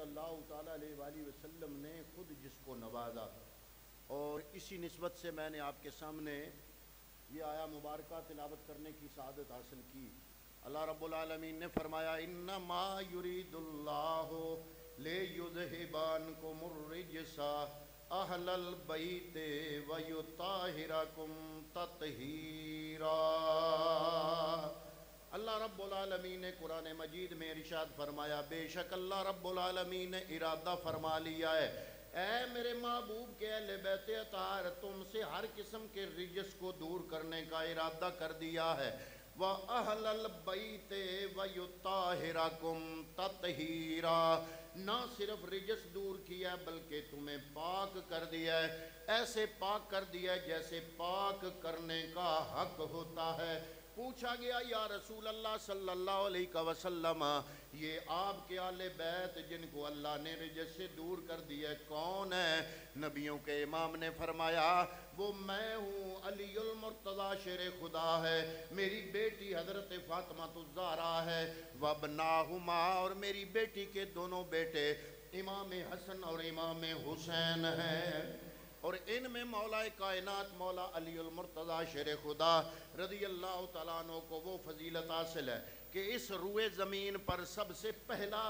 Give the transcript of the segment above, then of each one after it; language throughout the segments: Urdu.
اللہ تعالیٰ علیہ وآلہ وسلم نے خود جس کو نوازا، اور اسی نسبت سے میں نے آپ کے سامنے یہ آیا مبارکہ تلاوت کرنے کی سعادت حاصل کی۔ اللہ رب العالمین نے فرمایا انما یرید اللہ لیذھب عنکم الرجس اہل البیت ویطہرکم تطہیرا۔ اللہ رب العالمین نے قرآن مجید میں ارشاد فرمایا بے شک اللہ رب العالمین نے ارادہ فرما لیا ہے، اے میرے محبوب کے اہل بیت اطہار، تم سے ہر قسم کے رجس کو دور کرنے کا ارادہ کر دیا ہے۔ وَأَهْلَ الْبَيْتِ وَيُطَّهِرَكُمْ تَطْهِيرًا، نہ صرف رجس دور کیا بلکہ تمہیں پاک کر دیا ہے، ایسے پاک کر دیا ہے جیسے پاک کرنے کا حق ہوتا ہے۔ پوچھا گیا یا رسول اللہ صلی اللہ علیہ وسلم، یہ آپ کے اہل بیت جن کو اللہ نے رجس سے دور کر دیا کون ہے؟ نبیوں کے امام نے فرمایا وہ میں ہوں، علی المرتضی شیر خدا ہے، میری بیٹی حضرت فاطمہ الزہرا ہے، وابناہما، اور میری بیٹی کے دونوں بیٹے امام حسن اور امام حسین ہیں، اور ان میں مولا کائنات مولا علی المرتضی شیر خدا رضی اللہ تعالیٰ عنہ کو وہ فضیلت حاصل ہے کہ اس روئے زمین پر سب سے پہلا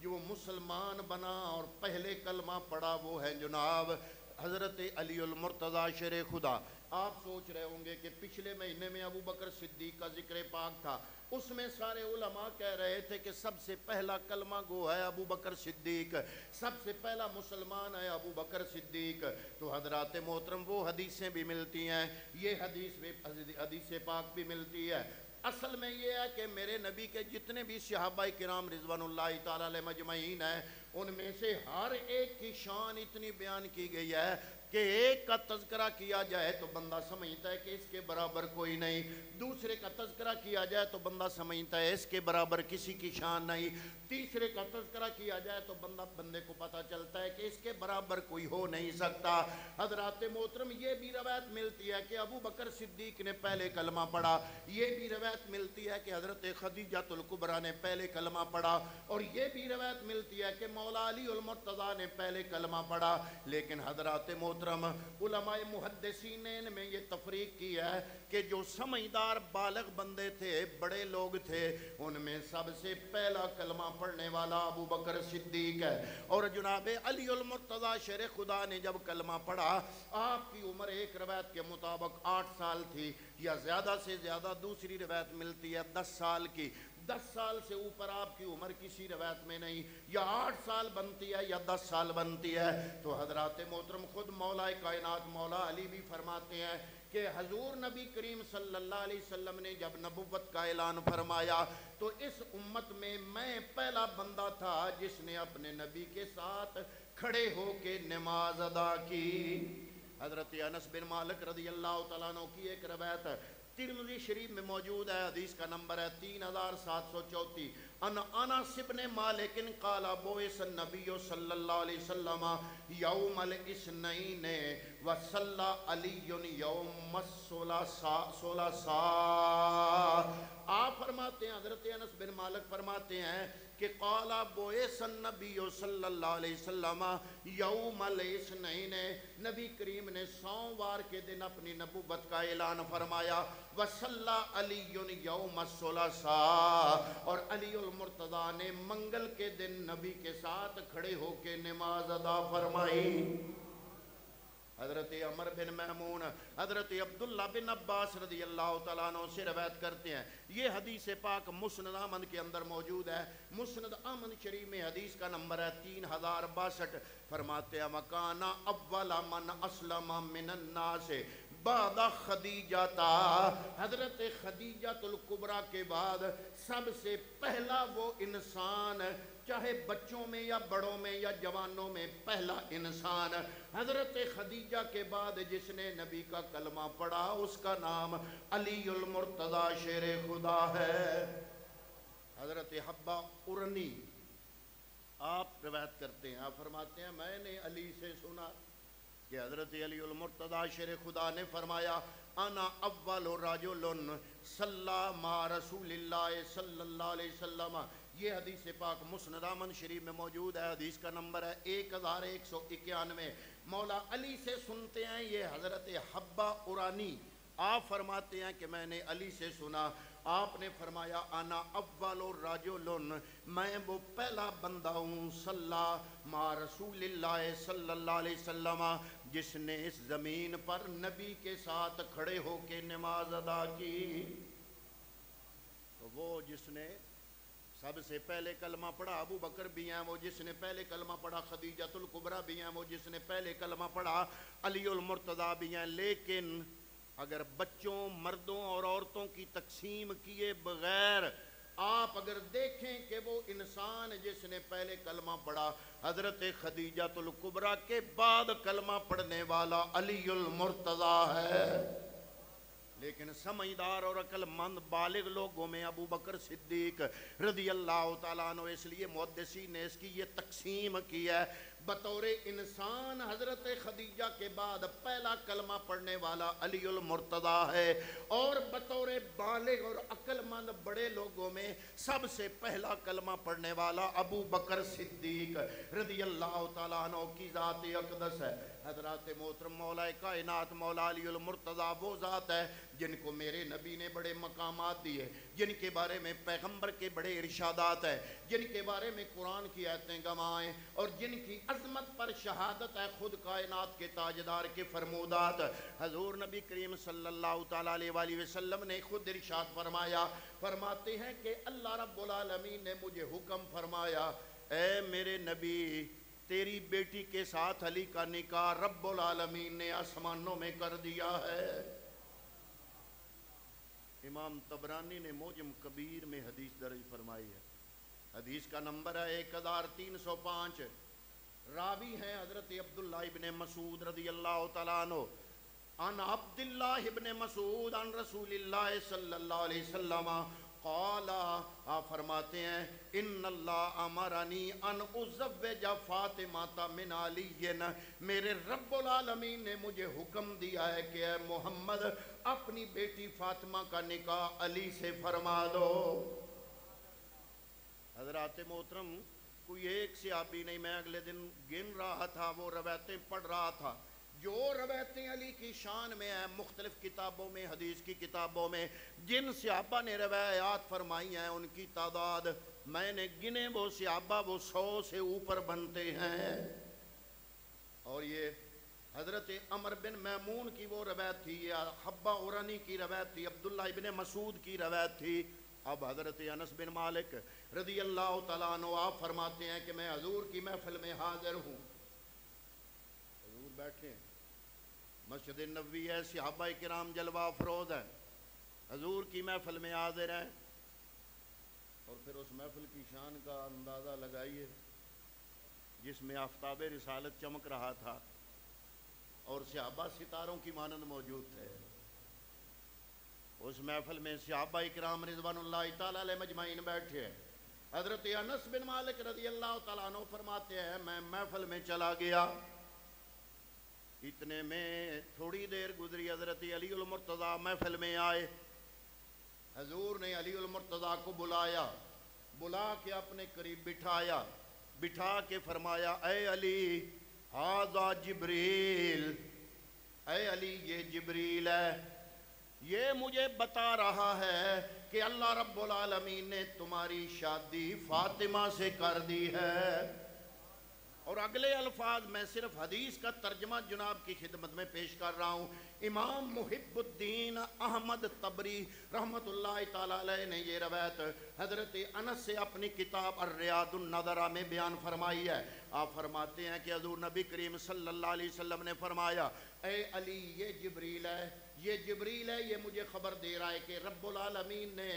جو مسلمان بنا اور پہلے کلمہ پڑھا وہ ہے جناب حضرت علی المرتضی شیر خدا۔ آپ سوچ رہے ہوں گے کہ پچھلے مہینے میں ابو بکر صدیق کا ذکر پاک تھا، اس میں سارے علماء کہہ رہے تھے کہ سب سے پہلا کلمہ گو ہے ابو بکر صدیق، سب سے پہلا مسلمان ہے ابو بکر صدیق۔ تو حضرات محترم وہ حدیثیں بھی ملتی ہیں، یہ حدیث پاک بھی ملتی ہے۔ اصل میں یہ ہے کہ میرے نبی کے جتنے بھی صحابہ کرام رضوان اللہ تعالیٰ علیہ مجمعین ہیں، ان میں سے ہر ایک کی شان اتنی بیان کی گئی ہے کہ ایک کا تذکرہ کیا جائے تو بندہ سمجھتا ہے کہ اس کے برابر کوئی نہیں، دوسرے کا تذکرہ کیا جائے تو بندہ سمجھتا ہے اس کے برابر کسی کی شان نہیں، تیسرے کا تذکرہ کیا جائے تو بندے کو پتہ چلتا ہے کہ اس کے برابر کوئی ہو نہیں سکتا۔ حضرات محترم یہ بھی روایت ملتی ہے کہ ابو بکر صدیق نے پہلے کلمہ پڑھا، یہ بھی روایت ملتی ہے کہ حضرت خدیجہ الکبریٰ نے پہلے کلمہ پڑھا، اور یہ بھی روایت ملتی ہے کہ مولا علی المرتضی نے پہلے کلمہ پڑھا۔ لیکن حضرات محترم علماء محدثین نے میں یہ تفریق کی ہے کہ جو سمجھدار بالغ بندے تھے، بڑے لوگ تھے، ان میں سب سے پہلا کلمہ پڑھنے والا ابو بکر صدیق ہے۔ اور جناب علی المرتضی شیر خدا نے جب کلمہ پڑھا، آپ کی عمر ایک روایت کے مطابق 8 سال تھی یا زیادہ سے زیادہ، دوسری روایت ملتی ہے 10 سال کی، 10 سال سے اوپر آپ کی عمر کسی روایت میں نہیں، یا 8 سال بنتی ہے یا 10 سال بنتی ہے۔ تو حضرات محترم خود مولا کائنات مولا علی بھی فرماتے ہیں کہ حضور نبی کریم صلی اللہ علیہ وسلم نے جب نبوت کا اعلان فرمایا تو اس امت میں میں پہلا بندہ تھا جس نے اپنے نبی کے ساتھ کھڑے ہو کے نماز ادا کی۔ حضرت انس بن مالک رضی اللہ تعالیٰ عنہ کی ایک روایت ہے، ترمذی شریف میں موجود ہے، حدیث کا نمبر ہے 3734، ان انس بن مالک قال بعث النبی صلی اللہ علیہ وسلم یوم الاثنین وصلی علی یوم الثلاثاء۔ آپ فرماتے ہیں، حضرت انس بن مالک فرماتے ہیں کہ قال بعث النبی صلی اللہ علیہ وسلم یوم الاثنین، نبی کریم نے سوموار کے دن اپنی نبوت کا اعلان فرمایا، وصلی علی یوم الثلاثاء، اور علی المرتضی نے منگل کے دن نبی کے ساتھ کھڑے ہو کے نماز ادا فرمائی۔ حضرت عمر بن محمون حضرت عبداللہ بن عباس رضی اللہ تعالیٰ عنہ سے روایت کرتے ہیں، یہ حدیث پاک مسند احمد کے اندر موجود ہے، مسند احمد شریف میں حدیث کا نمبر ہے 3062، فرماتے ہیں وَكَانَ أَوَّلَ مَنْ أَسْلَمَ مِنَ النَّاسِ بعد خدیجہ تا، حضرت خدیجہ الکبریٰ کے بعد سب سے پہلا وہ انسان، چاہے بچوں میں یا بڑوں میں یا جوانوں میں پہلا انسان، حضرت خدیجہ کے بعد جس نے نبی کا کلمہ پڑھا اس کا نام علی المرتضی شیر خدا ہے۔ حضرت حبہ ارنی آپ روایت کرتے ہیں، آپ فرماتے ہیں میں نے علی سے سنا کہ حضرت علی المرتضی شیر خدا نے فرمایا انا اول رجل صلی مع رسول اللہ صلی اللہ علیہ وسلم یہ حدیث پاک مسند احمد شریف میں موجود ہے، حدیث کا نمبر ہے 1191۔ مولا علی سے سنتے ہیں، یہ حضرت حبہ قرانی آپ فرماتے ہیں کہ میں نے علی سے سنا، آپ نے فرمایا انا اول رجل، میں وہ پہلا بندہ ہوں صلی مع رسول اللہ صلی اللہ علیہ وسلم جس نے اس زمین پر نبی کے ساتھ کھڑے ہو کے نماز ادا کی۔ تو وہ جس نے سب سے پہلے کلمہ پڑھا ابو بکر بھی ہیں، وہ جس نے پہلے کلمہ پڑھا خدیجۃ الکبریٰ بھی ہیں، وہ جس نے پہلے کلمہ پڑھا علی المرتضیٰ بھی ہیں۔ لیکن اگر بچوں، مردوں اور عورتوں کی تقسیم کیے بغیر آپ اگر دیکھیں کہ وہ انسان جس نے پہلے کلمہ پڑھا حضرت خدیجۃ الکبریٰ کے بعد کلمہ پڑھنے والا علی المرتضیٰ ہے۔ لیکن سمجھدار اور عقل مند بالغ لوگوں میں ابو بکر صدیق رضی اللہ تعالیٰ عنہ، اس لیے محدثین نے اس کی یہ تقسیم کی ہے، بطور انسان حضرت خدیجہ کے بعد پہلا کلمہ پڑھنے والا علی المرتضیٰ ہے، اور بطور بالغ اور عقل مند بڑے لوگوں میں سب سے پہلا کلمہ پڑھنے والا ابو بکر صدیق رضی اللہ تعالیٰ عنہ کی ذات اقدس ہے۔ حضرات محترم مولا کائنات مولا علی المرتضیٰ وہ ذات ہے جن کو میرے نبی نے بڑے مقامات دیے، جن کے بارے میں پیغمبر کے بڑے ارشادات ہیں، جن کے بارے میں قرآن کی آیتیں گواہیں، اور جن کی عظمت پر شہادت ہے خود کائنات کے تاجدار کے فرمودات۔ حضور نبی کریم صلی اللہ تعالیٰ علیہ وآلہ وسلم نے خود ارشاد فرمایا، فرماتے ہیں کہ اللہ رب العالمین نے مجھے حکم فرمایا، اے میرے نبی تیری بیٹی کے ساتھ علی کا نکاح رب العالمین نے آسمانوں میں کر دیا ہے۔ امام طبرانی نے موجم کبیر میں حدیث درج فرمائی ہے، حدیث کا نمبر ہے 1305۔ راوی ہیں حضرت عبداللہ ابن مسعود رضی اللہ تعالیٰ عنہ، عن عبداللہ ابن مسعود عن رسول اللہ صلی اللہ علیہ وسلم قال، آپ فرماتے ہیں ان اللہ امرنی ان ازوج فاطمہ من علی، میرے رب العالمین نے مجھے حکم دیا ہے کہ اے محمد اپنی بیٹی فاطمہ کا نکاح علی سے فرما دو۔ حضرات محترم کوئی ایک صحابی نہیں، میں اگلے دن گن رہا تھا، وہ روایتیں پڑھ رہا تھا جو روایتیں علی کی شان میں ہیں، مختلف کتابوں میں، حدیث کی کتابوں میں جن صحابہ نے روایات فرمائی ہیں ان کی تعداد میں نے گنے، وہ صحابہ وہ 100 سے اوپر بنتے ہیں۔ اور یہ حضرت عمر بن میمون کی وہ روایت تھی، حبہ قرانی کی روایت تھی، عبداللہ ابن مسعود کی روایت تھی۔ اب حضرت انس بن مالک رضی اللہ تعالیٰ عنہ آپ فرماتے ہیں کہ میں حضور کی محفل میں حاضر ہوں، حضور بیٹھے ہیں، مسجد نبوی ہے، صحابہ کرام جلوہ افروز ہیں، حضور کی محفل میں حاضر ہیں، اور پھر اس محفل کی شان کا اندازہ لگائیے جس میں آفتاب رسالت چمک رہا تھا اور صحابہ ستاروں کی مانند موجود تھے۔ اس محفل میں صحابہ اکرام رضوان اللہ تعالیٰ علیہ مجمعین بیٹھے ہیں۔ حضرت انس بن مالک رضی اللہ تعالیٰ عنہ فرماتے ہیں میں محفل میں چلا گیا، اتنے میں تھوڑی دیر گزری، حضرت علی المرتضیٰ محفل میں آئے، حضور نے علی المرتضیٰ کو بلایا، بلا کے اپنے قریب بٹھایا، بٹھا کے فرمایا اے علی ھذا جبریل، اے علی یہ جبریل ہے، یہ مجھے بتا رہا ہے کہ اللہ رب العالمین نے تمہاری شادی فاطمہ سے کر دی ہے۔ اور اگلے الفاظ میں صرف حدیث کا ترجمہ جناب کی خدمت میں پیش کر رہا ہوں۔ امام محب الدین احمد طبری رحمت اللہ تعالیٰ علیہ نے یہ روایت حضرت انس سے اپنی کتاب الریاض النظرہ میں بیان فرمائی ہے۔ آپ فرماتے ہیں کہ حضور نبی کریم صلی اللہ علیہ وسلم نے فرمایا اے علی یہ جبریل ہے، یہ جبریل ہے، یہ مجھے خبر دے رہا ہے کہ رب العالمین نے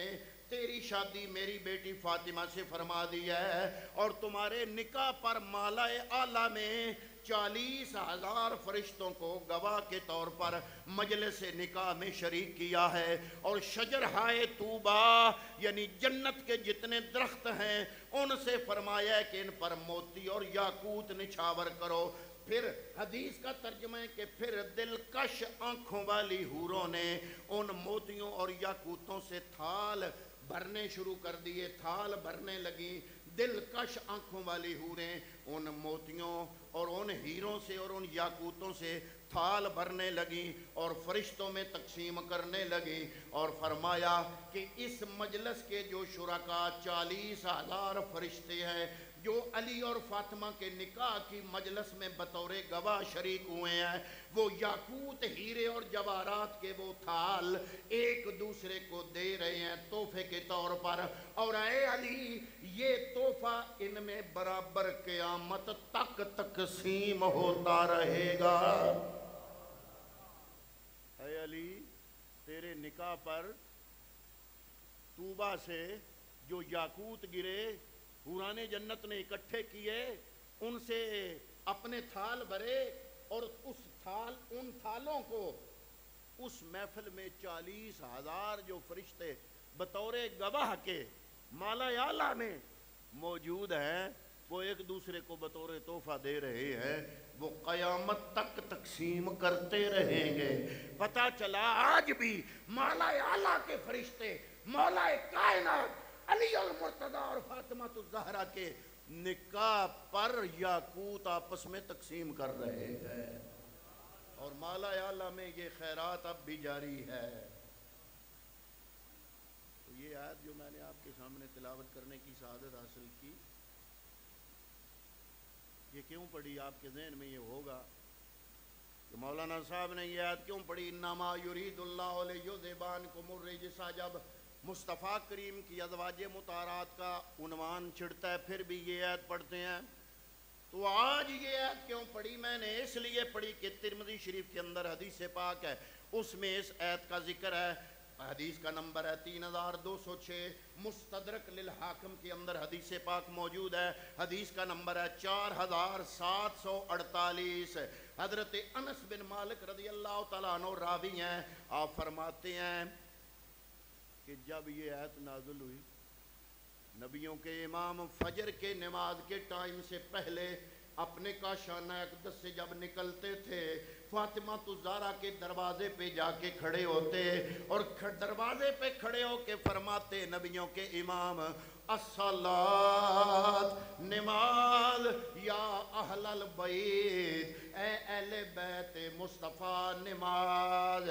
تیری شادی میری بیٹی فاطمہ سے فرما دی ہے، اور تمہارے نکاح پر مالا اعلیٰ میں 40,000 فرشتوں کو گواہ کے طور پر مجلس نکاح میں شریک کیا ہے، اور شجرہائے طوبہ یعنی جنت کے جتنے درخت ہیں ان سے فرمایا ہے کہ ان پر موتی اور یاقوت نچھاور کرو۔ پھر حدیث کا ترجمہ ہے کہ پھر دلکش آنکھوں والی حوروں نے ان موتیوں اور یاقوتوں سے تھال بھرنے شروع کر دیے، تھال بھرنے لگیں، دلکش آنکھوں والی حوریں ان موتیوں اور ان ہیروں سے اور ان یاقوتوں سے تھال بھرنے لگیں اور فرشتوں میں تقسیم کرنے لگیں، اور فرمایا کہ اس مجلس کے جو شرکاء 40,000 فرشتے ہیں جو علی اور فاطمہ کے نکاح کی مجلس میں بطور گواہ شریک ہوئے ہیں، وہ یاقوت ہیرے اور جواہرات کے وہ تھال ایک دوسرے کو دے رہے ہیں تحفے کے طور پر، اور اے علی یہ تحفہ ان میں برابر قیامت تک تقسیم ہوتا رہے گا۔ اے علی تیرے نکاح پر طوبہ سے جو یاقوت گرے حوران جنت نے اکٹھے کیے، ان سے اپنے تھال بھرے، اور ان تھالوں کو اس محفل میں 40,000 جو فرشتے بطور گواہ کے مالا اعلیٰ میں موجود ہیں، وہ ایک دوسرے کو بطور تحفہ دے رہے ہیں، وہ قیامت تک تقسیم کرتے رہیں گے۔ پتہ چلا آج بھی مالا اعلیٰ کے فرشتے مولا کائنات علی المرتضیٰ اور فاطمہ الزہرا کے نکاح پر یاقوت آپس میں تقسیم کر رہے ہیں، اور مالا اعلیٰ میں یہ خیرات اب بھی جاری ہے۔ تو یہ آیت جو میں نے آپ کے سامنے تلاوت کرنے کی سعادت حاصل کی، یہ کیوں پڑھی؟ آپ کے ذہن میں یہ ہوگا کہ مولانا صاحب نے یہ آیت کیوں پڑھی؟ انما یرید اللہ لیذھب عنکم الرجس، جب مصطفیٰ کریم کی ازواج مطہرات کا عنوان چڑھتا ہے پھر بھی یہ آیت پڑھتے ہیں۔ تو آج یہ آیت کیوں پڑھی؟ میں نے اس لیے پڑھی کہ ترمذی شریف کے اندر حدیث پاک ہے، اس میں اس آیت کا ذکر ہے، حدیث کا نمبر ہے 3206، مستدرک للحاکم کے اندر حدیث پاک موجود ہے، حدیث کا نمبر ہے 4748۔ حضرت انس بن مالک رضی اللہ تعالیٰ عنہ راوی ہیں، آپ فرماتے ہیں کہ جب یہ آیت نازل ہوئی، نبیوں کے امام فجر کے نماز کے ٹائم سے پہلے اپنے کاشانہ اقدس سے جب نکلتے تھے، فاطمہ الزہرا کے دروازے پہ جا کے کھڑے ہوتے، اور دروازے پہ کھڑے ہو کے فرماتے نبیوں کے امام، الصلاۃ، نماز، یا اہل البیت، اے اہل بیت مصطفیٰ نماز۔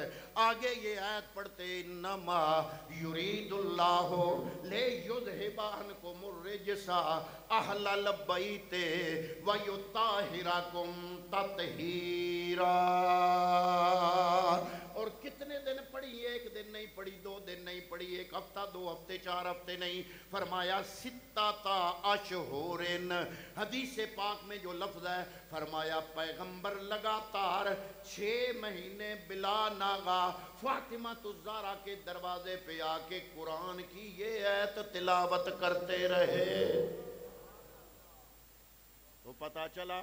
آگے یہ آیت پڑھتے، انما یرید اللہ لیذھب عنکم الرجس اہل البیت ویطہرکم تطہیرا۔ اور کتنے دن پڑھی؟ ایک دن نہیں پڑھی، 2 دن نہیں پڑھی، 1 ہفتہ، 2 ہفتے، 4 ہفتے نہیں، فرمایا ستتا اشہورن۔ حدیث پاک میں جو لفظ ہے، فرمایا پیغمبر لگاتار 6 مہینے بلا ناغا فاطمہ الزہرا کے دروازے پہ آ کے قرآن کی یہ آیت تلاوت کرتے رہے۔ تو پتہ چلا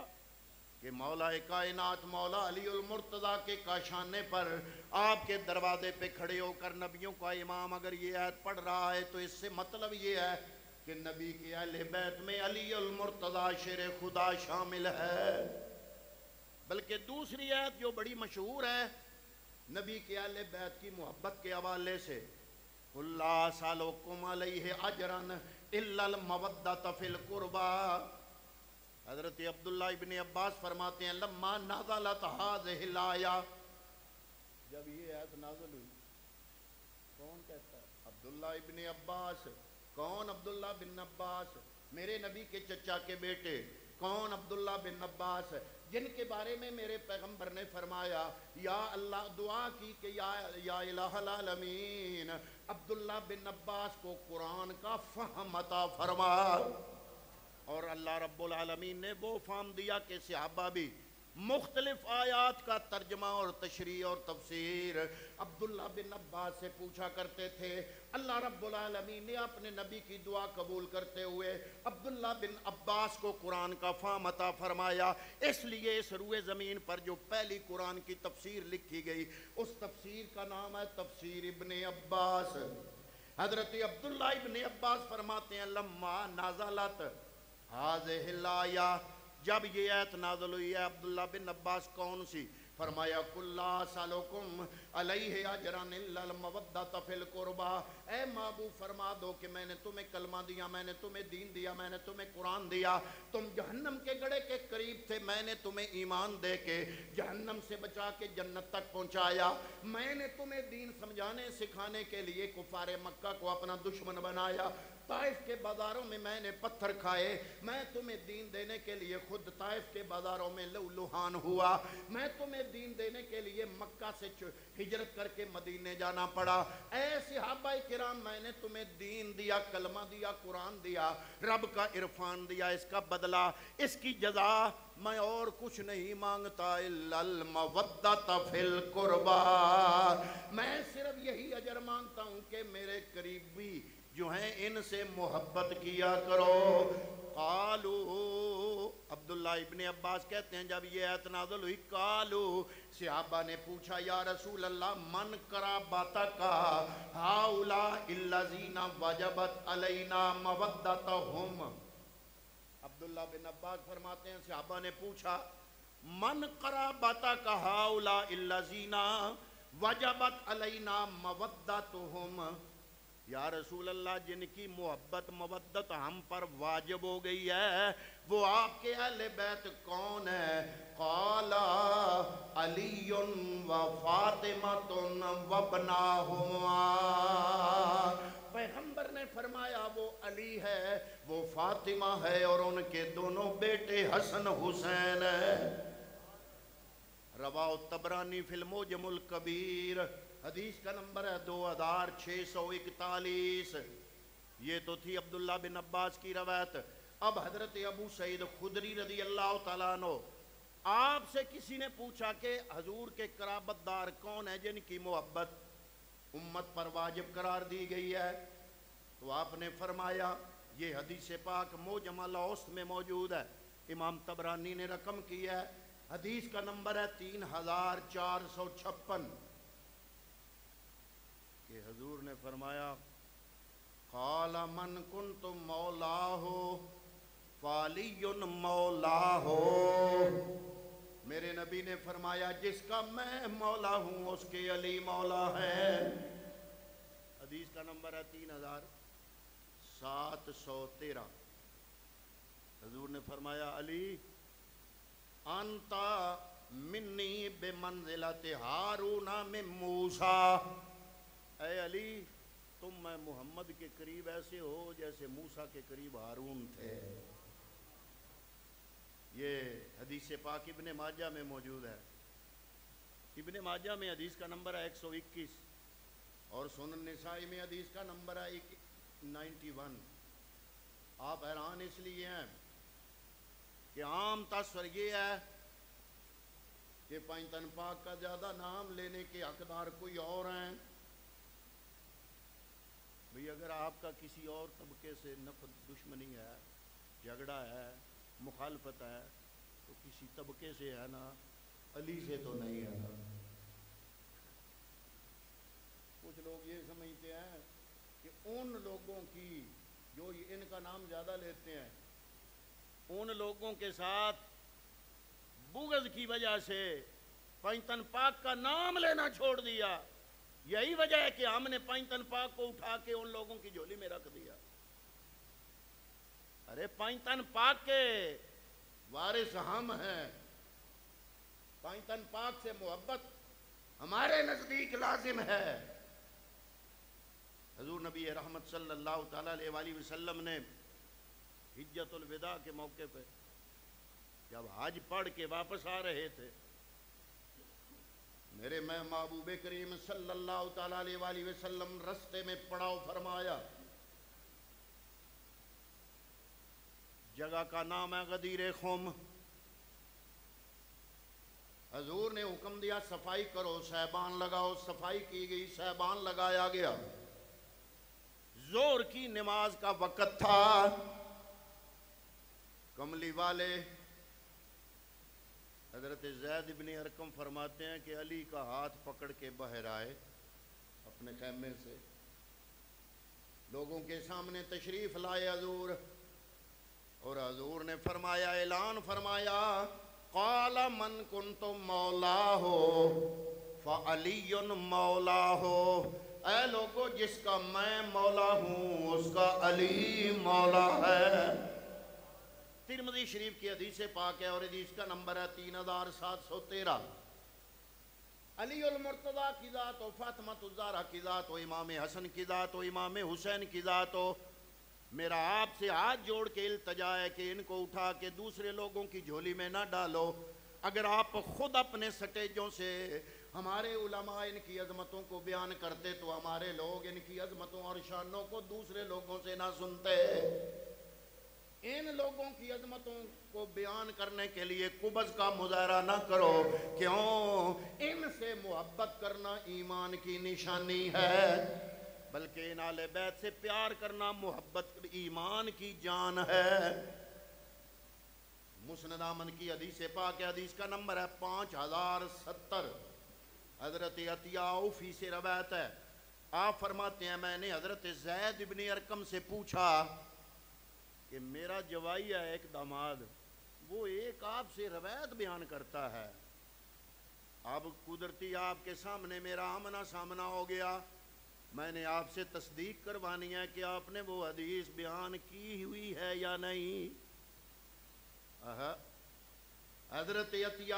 کہ مولا کائنات مولا علی المرتضیٰ کے کاشانے پر آپ کے دروازے پہ کھڑے ہو کر نبیوں کا امام اگر یہ آیت پڑھ رہا ہے، تو اس سے مطلب یہ ہے کہ نبی کے اہل بیت میں علی المرتضیٰ شیر خدا شامل ہے۔ بلکہ دوسری آیت جو بڑی مشہور ہے نبی کے اہل بیت کی محبت کے حوالے سے، قُلْ لَا أَسْأَلُكُمْ عَلَيْهِ أَجْرًا إِلَّا الْمَوَدَّةَ فِي الْقُرْبَى۔ حضرت عبداللہ ابن عباس فرماتے ہیں، لما نازلت هذه الآیہ، جب یہ آیت نازل ہوئی، کون کہتا ہے؟ عبداللہ ابن عباس۔ کون عبداللہ بن عباس؟ میرے نبی کے چچا کے بیٹے۔ کون؟ عبداللہ بن عباس، جن کے بارے میں میرے پیغمبر نے فرمایا، یا اللہ، دعا کی کہ یا الہ العالمین، عبداللہ بن عباس کو قرآن کا فہم عطا فرما۔ اور اللہ رب العالمین نے وہ فہم دیا کہ صحابہ بھی مختلف آیات کا ترجمہ اور تشریح اور تفسیر عبداللہ بن عباس سے پوچھا کرتے تھے۔ اللہ رب العالمین نے اپنے نبی کی دعا قبول کرتے ہوئے عبداللہ بن عباس کو قرآن کا فہم عطا فرمایا۔ اس لیے اس روئے زمین پر جو پہلی قرآن کی تفسیر لکھی گئی، اس تفسیر کا نام ہے تفسیر ابن عباس۔ حضرت عبداللہ ابن عباس فرماتے ہیں، لما نازلت هذه الآیہ، جب یہ آیت نازل ہوئی ہے، عبداللہ بن عباس کون سی؟ فرمایا کلا سالکم علیہ اجرن الا المودۃ فی القربى، اے محبوب فرما دو کہ میں نے تمہیں کلمہ دیا، میں نے تمہیں دین دیا، میں نے تمہیں قرآن دیا، تم جہنم کے گڑھے کے قریب تھے، میں نے تمہیں ایمان دے کے جہنم سے بچا کے جنت تک پہنچایا، میں نے تمہیں دین سمجھانے سکھانے کے لیے کفار مکہ کو اپنا دشمن بنایا، طائف کے بازاروں میں نے پتھر کھائے، میں تمہیں دین دینے کے لیے خود طائف کے بازاروں میں لہوحان ہوا، میں تمہیں دین دینے کے لیے مکہ سے ہجرت کر کے مدینے جانا پڑا، اے صحابہ کرام میں نے تمہیں دین دیا، کلمہ دیا، قرآن دیا، رب کا عرفان دیا، اس کا بدلہ، اس کی جزا میں اور کچھ نہیں مانگتا الا المودۃ فی القربى، میں صرف یہی اجر مانگتا ہوں کہ میرے قریبی جو ہیں ان سے محبت کیا کرو۔ قالو، عبداللہ ابن عباس کہتے ہیں جب یہ آیت نازل ہوئی، قالو، صحابہ نے پوچھا یا رسول اللہ من قرابتک ہؤلاء الذین وجبت علینا مودتہم، عبداللہ بن عباس فرماتے ہیں صحابہ نے پوچھا من قرابتک ہؤلاء الذین وجبت علینا مودتہم، یا رسول اللہ جن کی محبت مودت ہم پر واجب ہو گئی ہے وہ آپ کے اہل بیت کون ہے؟ قال علی و فاطمۃ و ابناہما، پیغمبر نے فرمایا وہ علی ہے، وہ فاطمہ ہے اور ان کے دونوں بیٹے حسن حسین ہیں۔ رواہ الطبرانی فی المعجم الکبیر، حدیث کا نمبر ہے 2641۔ یہ تو تھی عبداللہ بن عباس کی روایت۔ اب حضرت ابو سعید خدری رضی اللہ تعالیٰ عنہ، آپ سے کسی نے پوچھا کہ حضور کے قرابت دار کون ہیں جن کی محبت امت پر واجب قرار دی گئی ہے؟ تو آپ نے فرمایا، یہ حدیث پاک معجم الاوسط میں موجود ہے، امام طبرانی نے رقم کی ہے، حدیث کا نمبر ہے 3456، کہ حضور نے فرمایا قال من کنت مولاہ فعلی مولاہ، میرے نبی نے فرمایا جس کا میں مولا ہوں اس کے علی مولا ہے۔ حدیث کا نمبر ہے 3713، حضور نے فرمایا علی انتا منی بمنزلت ہارون من موسیٰ، اے علی تم میں محمد کے قریب ایسے ہو جیسے موسیٰ کے قریب ہارون تھے۔ یہ حدیث پاک ابن ماجہ میں موجود ہے، ابن ماجہ میں حدیث کا نمبر ہے 121 اور سنن نسائی میں حدیث کا نمبر ہے 91۔ آپ حیران اس لیے ہیں کہ عام تصور یہ ہے کہ پنجتن پاک کا زیادہ نام لینے کے حقدار کوئی اور ہیں۔ بھئی اگر آپ کا کسی اور طبقے سے نفرت دشمنی ہے، جھگڑا ہے، مخالفت ہے تو کسی طبقے سے ہے نا، علی سے تو نہیں ہے نا۔ کچھ لوگ یہ سمجھتے ہیں کہ ان لوگوں کی جو ان کا نام زیادہ لیتے ہیں، ان لوگوں کے ساتھ بغض کی وجہ سے پنجتن پاک کا نام لینا چھوڑ دیا، یہی وجہ ہے کہ ہم نے پنجتن پاک کو اٹھا کے ان لوگوں کی جھولی میں رکھ دیا۔ ارے پنجتن پاک کے وارث ہم ہیں، پنجتن پاک سے محبت ہمارے نزدیک لازم ہے۔ حضور نبی رحمت صلی اللہ تعالیٰ علیہ وسلم نے حجۃ الوداع کے موقع پہ جب حج پڑھ کے واپس آ رہے تھے، میرے میں محبوب کریم صلی اللہ تعالیٰ علیہ وسلم رستے میں پڑاؤ فرمایا، جگہ کا نام ہے غدیر خم۔ حضور نے حکم دیا صفائی کرو، صحبان لگاؤ، صفائی کی گئی، صحبان لگایا گیا، ظہر کی نماز کا وقت تھا، کملی والے حضرت زید بن ارقم فرماتے ہیں کہ علی کا ہاتھ پکڑ کے باہر آئے اپنے خیمے سے، لوگوں کے سامنے تشریف لائے حضور، اور حضور نے فرمایا، اعلان فرمایا قال من کنت مولا ہو فعلی مولا ہو، اے لوگو جس کا میں مولا ہوں اس کا علی مولا ہے۔ ترمذی شریف کی حدیث پاک ہے اور حدیث کا نمبر ہے 3713۔ علی المرتضیٰ کی ذات ہو، فاطمہ الزہرا کی ذات ہو، امام حسن کی ذات ہو، امام حسین کی ذات ہو، میرا آپ سے ہاتھ جوڑ کے التجا ہے کہ ان کو اٹھا کے دوسرے لوگوں کی جھولی میں نہ ڈالو۔ اگر آپ خود اپنے سٹیجوں سے ہمارے علماء ان کی عظمتوں کو بیان کرتے تو ہمارے لوگ ان کی عظمتوں اور شانوں کو دوسرے لوگوں سے نہ سنتے۔ ان لوگوں کی عظمتوں کو بیان کرنے کے لیے قبض کا مظاہرہ نہ کرو، کیوں؟ ان سے محبت کرنا ایمان کی نشانی ہے، بلکہ ان اہل بیت سے پیار کرنا محبت ایمان کی جان ہے۔ مسند احمد کی حدیث پاک ہے، حدیث کا نمبر ہے 5070۔ حضرت عطیہ اوفی سے روایت ہے، آپ فرماتے ہیں میں نے حضرت زید بن ارقم سے پوچھا کہ میرا جوائی ہے ایک داماد، وہ ایک آپ سے روایت بیان کرتا ہے، اب قدرتی آپ کے سامنے میرا آمنا سامنا ہو گیا، میں نے آپ سے تصدیق کروانی ہے کہ آپ نے وہ حدیث بیان کی ہوئی ہے یا نہیں۔ حضرت عطیہ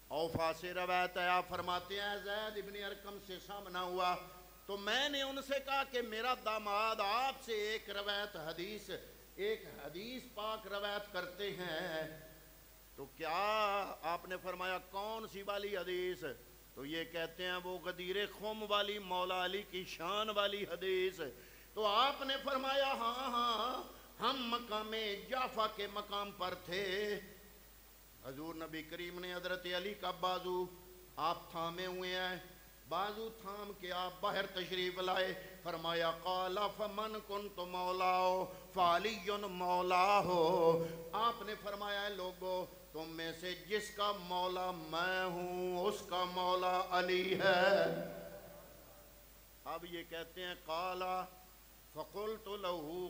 اوفا سے روایت ہے، آپ فرماتے ہیں زید ابن ارقم سے سامنا ہوا تو میں نے ان سے کہا کہ میرا داماد آپ سے ایک حدیث پاک روایت کرتے ہیں، تو کیا آپ نے فرمایا کون سی والی حدیث؟ تو یہ کہتے ہیں وہ غدیر خم والی، مولا علی کی شان والی حدیث۔ تو آپ نے فرمایا ہاں ہاں ہم مقام جعفہ کے مقام پر تھے، حضور نبی کریم نے حضرت علی کا بازو آپ تھامے ہوئے ہیں، بازو تھام کے آپ باہر تشریف لائے، فرمایا قال فمن کنت مولاہ فعلی مولاہ، آپ نے فرمایا لوگو تم میں سے جس کا مولا میں ہوں اس کا مولا علی ہے۔ اب یہ کہتے ہیں قال فقلت له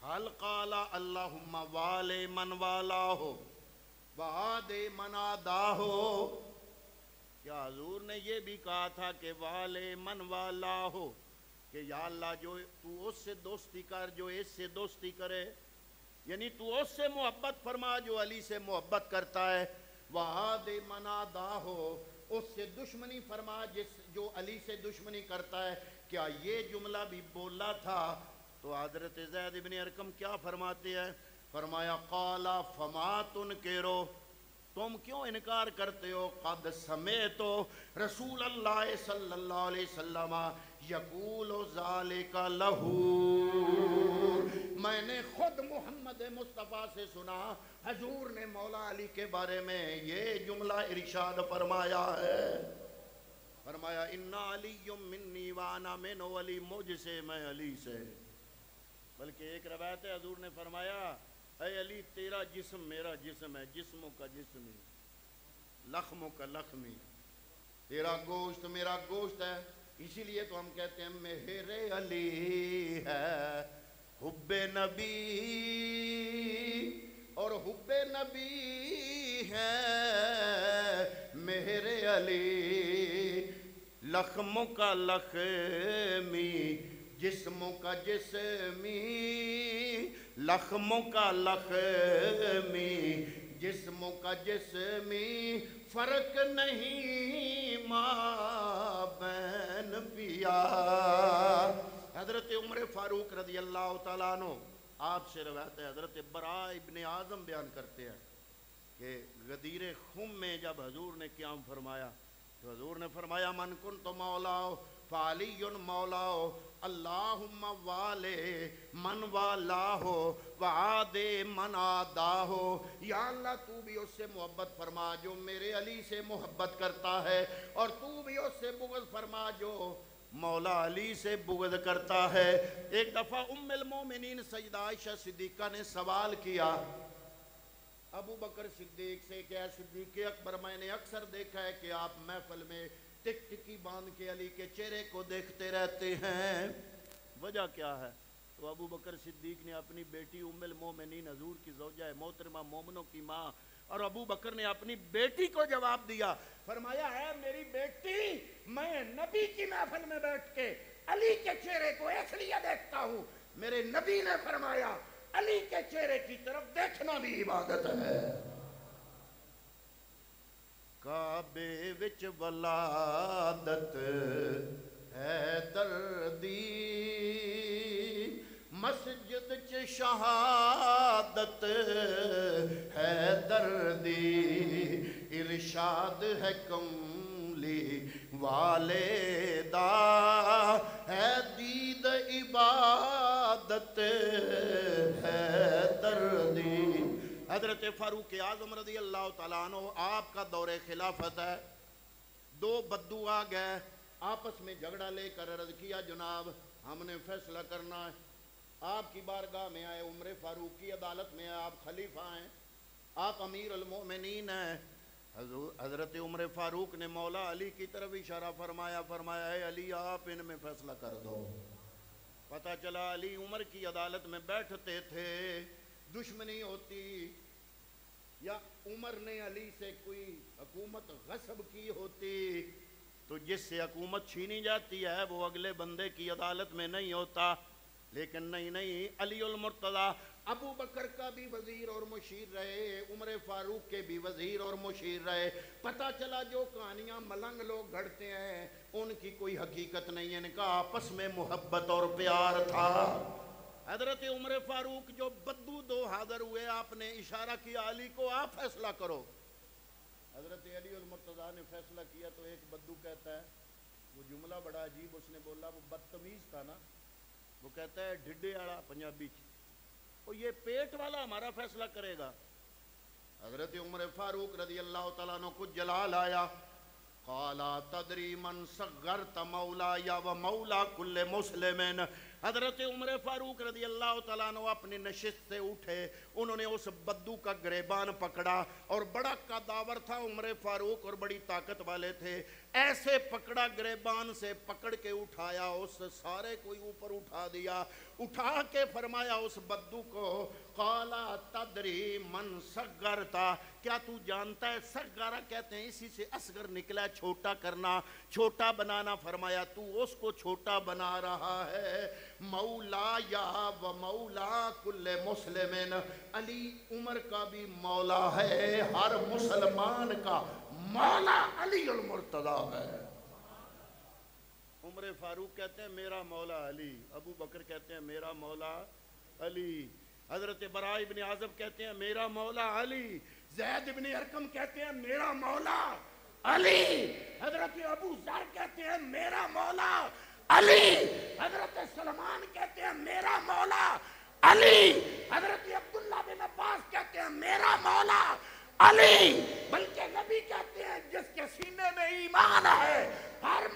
حل قال اللہم والے من والاہ وعاد من عاداہ، کیا حضور نے یہ بھی کہا تھا کہ والے من والاہ، کہ یا اللہ جو تو اس سے دوستی کر جو اس سے دوستی کرے، یعنی تو اس سے محبت فرما جو علی سے محبت کرتا ہے، وعاد من عاداہ، اس سے دشمنی فرما جو علی سے دشمنی کرتا ہے۔ کیا یہ جملہ بھی بولا تھا؟ تو حضرت زید بن ارقم کیا فرماتے ہیں؟ فرمایا قال فما تنکرو، تم کیوں انکار کرتے ہو؟ قد سمیت رسول اللہ صلی اللہ علیہ وسلم یقول ذالک لہو، میں نے خود محمد مصطفیٰ سے سنا حضور نے مولا علی کے بارے میں یہ جملہ ارشاد فرمایا ہے، فرمایا ان علی منی وانا من علی، مجھ سے میں علی سے۔ بلکہ ایک روایت ہے حضور نے فرمایا اے علی تیرا جسم میرا جسم ہے، جسموں کا جسمی، لخموں کا لخمی، تیرا گوشت میرا گوشت ہے، اسی لیے تو ہم کہتے ہیں میرے علی ہے حب نبی، اور حب نبی ہے میرے علی، لخموں کا لخمی جسموں کا جسمی، لخموں کا لخمی جسموں کا جسمی، فرق نہیں مابین پیا۔ حضرت عمر فاروق رضی اللہ تعالیٰ عنہ آپ سے روایت ہے، حضرت براء ابن اعظم بیان کرتے ہیں کہ غدیر خم میں جب حضور نے قیام فرمایا تو حضور نے فرمایا من کنت مولاہ فعلی مولاہ اللہم والے من والاہ وعاد من عاداہ، یا اللہ تو بھی اس سے محبت فرما جو میرے علی سے محبت کرتا ہے، اور تو بھی اس سے بغض فرما جو مولا علی سے بغض کرتا ہے۔ ایک دفعہ ام المومنین سیدہ عائشہ صدیقہ نے سوال کیا ابو بکر صدیق سے کہ صدیق اکبر میں نے اکثر دیکھا ہے کہ آپ محفل میں ٹک ٹکی باندھ کے علی کے چہرے کو دیکھتے رہتے ہیں، وجہ کیا ہے؟ تو ابو بکر صدیق نے اپنی بیٹی ام المومنین حضور کی زوجہ محترمہ مومنوں کی ماں اور ابو بکر نے اپنی بیٹی کو جواب دیا، فرمایا ہے میری بیٹی، میں نبی کی محفل میں بیٹھ کے علی کے چہرے کو اس لیے دیکھتا ہوں، میرے نبی نے فرمایا علی کے چہرے کی طرف دیکھنا بھی عبادت ہے۔ کعبے وچ ولادت حیدر دی، مسجد چ شہادت حیدر دی، ارشاد ہے کملی والے دا، ہے دید عبادت حیدر دی۔ حضرت فاروق اعظم رضی اللہ تعالیٰ عنہ، آپ کا دور خلافت ہے، دو بدو آ گئے، آپس میں جھگڑا لے کر عرض کیا جناب ہم نے فیصلہ کرنا ہے، آپ کی بارگاہ میں آئے، عمر فاروق کی عدالت میں آئے، آپ خلیفہ ہیں، آپ امیر المؤمنین ہیں۔ حضرت عمر فاروق نے مولا علی کی طرف اشارہ فرمایا، فرمایا اے علی آپ ان میں فیصلہ کر دو۔ پتہ چلا علی عمر کی عدالت میں بیٹھتے تھے، دشمنی ہوتی یا عمر نے علی سے کوئی حکومت غصب کی ہوتی تو جس سے حکومت چھینی جاتی ہے وہ اگلے بندے کی عدالت میں نہیں ہوتا، لیکن نہیں علی المرتضیٰ ابو بکر کا بھی وزیر اور مشیر رہے، عمر فاروق کے بھی وزیر اور مشیر رہے۔ پتہ چلا جو کہانیاں ملنگ لوگ گھڑتے ہیں ان کی کوئی حقیقت نہیں ہے، ان کا آپس میں محبت اور پیار تھا۔ حضرت عمر فاروق جو بدو دو حاضر ہوئے، آپ نے اشارہ کیا علی کو آپ فیصلہ کرو۔ حضرت علی المرتضیٰ نے فیصلہ کیا تو ایک بدو کہتا ہے، وہ جملہ بڑا عجیب اس نے بولا، وہ بدتمیز تھا نا، وہ کہتا ہے ڈھڈے آڑا پنجابی وہ یہ پیٹ والا ہمارا فیصلہ کرے گا۔ حضرت عمر فاروق رضی اللہ تعالیٰ عنہ کو جلال آیا، قالا تدری من صغرت مولا یا و مولا کل مسلمین۔ حضرت عمر فاروق رضی اللہ تعالیٰ عنہ اپنی نشست سے اٹھے، انہوں نے اس بدو کا گریبان پکڑا، اور بڑا قداور تھا عمر فاروق اور بڑی طاقت والے تھے، ایسے پکڑا گریبان سے پکڑ کے اٹھایا، اس سارے کوئی اوپر اٹھا دیا، اٹھا کے فرمایا اس بدو کو، قالا تدری من صغرتا، کیا تو جانتا ہے صغرا کہتے ہیں اسی سے اصغر نکلا ہے، چھوٹا کرنا، چھوٹا بنانا۔ فرمایا تو اس کو چھوٹا بنا رہا ہے، مولا یا و مولا کل مسلمین، علی عمر کا بھی مولا ہے، ہر مسلمان کا مولا علی المرتضیٰ ہے۔ عمر فاروق کہتے ہیں میرا مولا علی، ابو بکر کہتے ہیں میرا مولا علی، حضرت براء ابن عازب کہتے ہیں میرا مولا علی، زید ابن ارقم کہتے ہیں میرا مولا علی، حضرت ابو ذر کہتے ہیں میرا مولا علی، حضرت سلمان کہتے ہیں میرا مولا علی، حضرت عبداللہ بن عباس کہتے ہیں میرا مولا علی، بلکہ نبی کہتے ہیں جس کے سینے میں ایمان ہے ہر